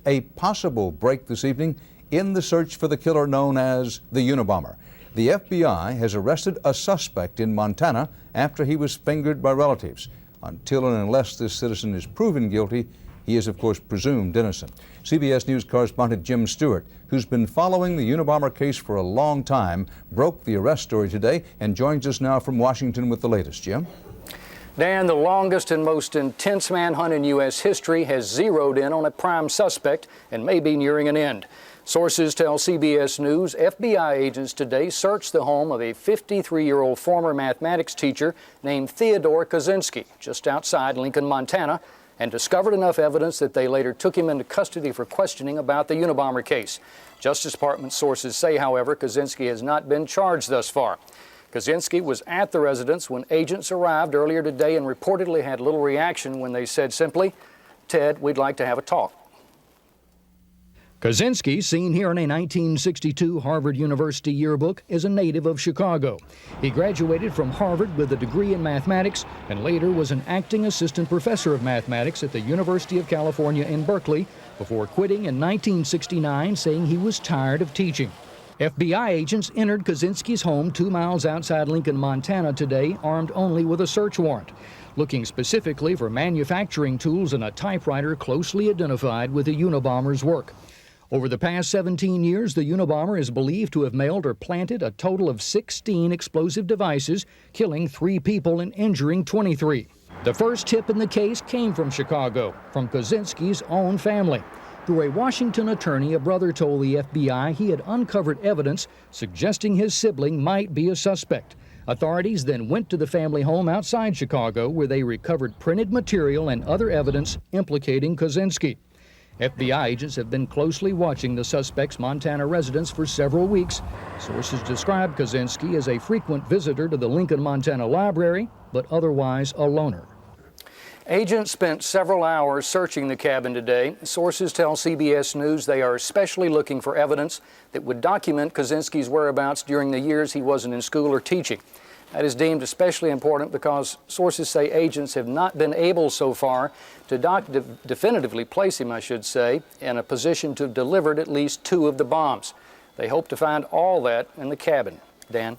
A possible break this evening in the search for the killer known as the Unabomber. The FBI has arrested a suspect in Montana after he was fingered by relatives. Until and unless this citizen is proven guilty, he is, of course, presumed innocent. CBS News correspondent Jim Stewart, who's been following the Unabomber case for a long time, broke the arrest story today and joins us now from Washington with the latest. Jim? Dan, the longest and most intense manhunt in U.S. history has zeroed in on a prime suspect and may be nearing an end. Sources tell CBS News FBI agents today searched the home of a 53-year-old former mathematics teacher named Theodore Kaczynski just outside Lincoln, Montana, and discovered enough evidence that they later took him into custody for questioning about the Unabomber case. Justice Department sources say, however, Kaczynski has not been charged thus far. Kaczynski was at the residence when agents arrived earlier today and reportedly had little reaction when they said simply, "Ted, we'd like to have a talk." Kaczynski, seen here in a 1962 Harvard University yearbook, is a native of Chicago. He graduated from Harvard with a degree in mathematics and later was an acting assistant professor of mathematics at the University of California in Berkeley before quitting in 1969, saying he was tired of teaching. FBI agents entered Kaczynski's home 2 miles outside Lincoln, Montana today, armed only with a search warrant, looking specifically for manufacturing tools and a typewriter closely identified with the Unabomber's work. Over the past 17 years, the Unabomber is believed to have mailed or planted a total of 16 explosive devices, killing 3 people and injuring 23. The first tip in the case came from Chicago, from Kaczynski's own family. Through a Washington attorney, a brother told the FBI he had uncovered evidence suggesting his sibling might be a suspect. Authorities then went to the family home outside Chicago, where they recovered printed material and other evidence implicating Kaczynski. FBI agents have been closely watching the suspect's Montana residence for several weeks. Sources describe Kaczynski as a frequent visitor to the Lincoln, Montana library, but otherwise a loner. Agents spent several hours searching the cabin today. Sources tell CBS News they are especially looking for evidence that would document Kaczynski's whereabouts during the years he wasn't in school or teaching. That is deemed especially important because sources say agents have not been able so far to definitively place him, in a position to have delivered at least 2 of the bombs. They hope to find all that in the cabin. Dan?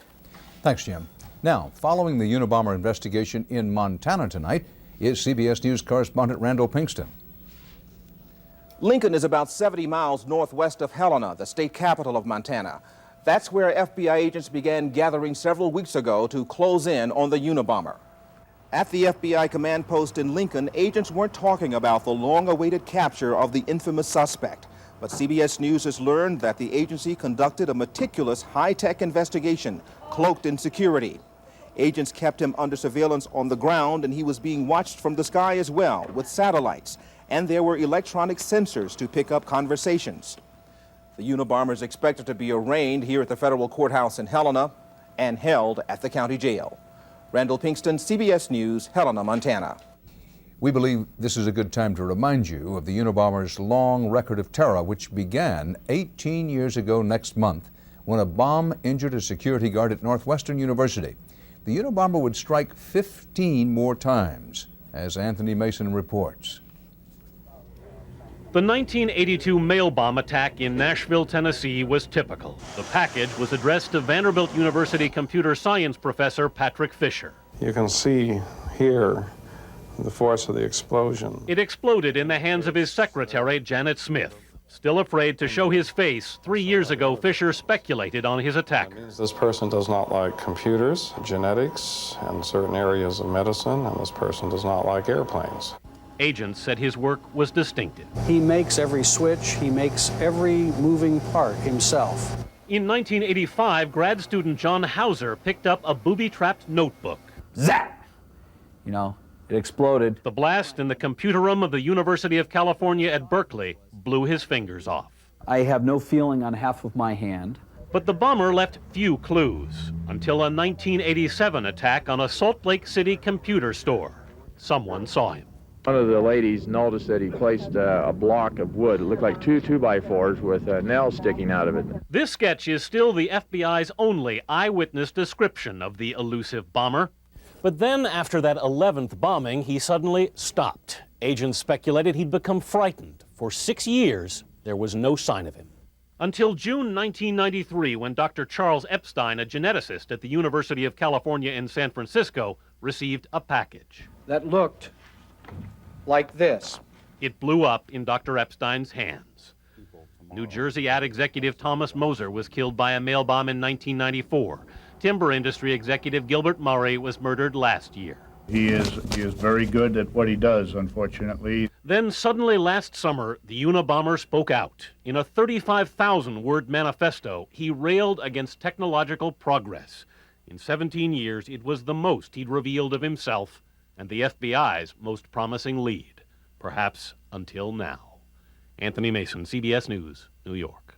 Thanks, Jim. Now, following the Unabomber investigation in Montana tonight is CBS News correspondent Randall Kingston. Lincoln is about 70 miles northwest of Helena, the state capital of Montana. That's where FBI agents began gathering several weeks ago to close in on the Unabomber. At the FBI command post in Lincoln, agents weren't talking about the long-awaited capture of the infamous suspect. But CBS News has learned that the agency conducted a meticulous high-tech investigation, cloaked in security. Agents kept him under surveillance on the ground, and he was being watched from the sky as well, with satellites. And there were electronic sensors to pick up conversations. The Unabomber is expected to be arraigned here at the federal courthouse in Helena and held at the county jail. Randall Kingston, CBS News, Helena, Montana. We believe this is a good time to remind you of the Unabomber's long record of terror, which began 18 years ago next month when a bomb injured a security guard at Northwestern University. The Unabomber would strike 15 more times, as Anthony Mason reports. The 1982 mail bomb attack in Nashville, Tennessee was typical. The package was addressed to Vanderbilt University computer science professor Patrick Fisher. You can see here the force of the explosion. It exploded in the hands of his secretary, Janet Smith. Still afraid to show his face, 3 years ago, Fisher speculated on his attack. This person does not like computers, genetics, and certain areas of medicine, and this person does not like airplanes. Agents said his work was distinctive. He makes every switch, he makes every moving part himself. In 1985, grad student John Hauser picked up a booby-trapped notebook. Zap! You know, it exploded. The blast in the computer room of the University of California at Berkeley blew his fingers off. I have no feeling on half of my hand. But the bomber left few clues until a 1987 attack on a Salt Lake City computer store. Someone saw him. One of the ladies noticed that he placed a block of wood. It looked like 2 2x4s with nails sticking out of it. This sketch is still the FBI's only eyewitness description of the elusive bomber. But then, after that 11th bombing, he suddenly stopped. Agents speculated he'd become frightened, For 6 years, there was no sign of him. Until June 1993, when Dr. Charles Epstein, a geneticist at the University of California in San Francisco, received a package. That looked like this. It blew up in Dr. Epstein's hands. New Jersey ad executive Thomas Moser was killed by a mail bomb in 1994. Timber industry executive Gilbert Murray was murdered last year. He is very good at what he does, unfortunately. Then suddenly last summer, the Unabomber spoke out. In a 35,000-word manifesto, he railed against technological progress. In 17 years, it was the most he'd revealed of himself and the FBI's most promising lead, perhaps until now. Anthony Mason, CBS News, New York.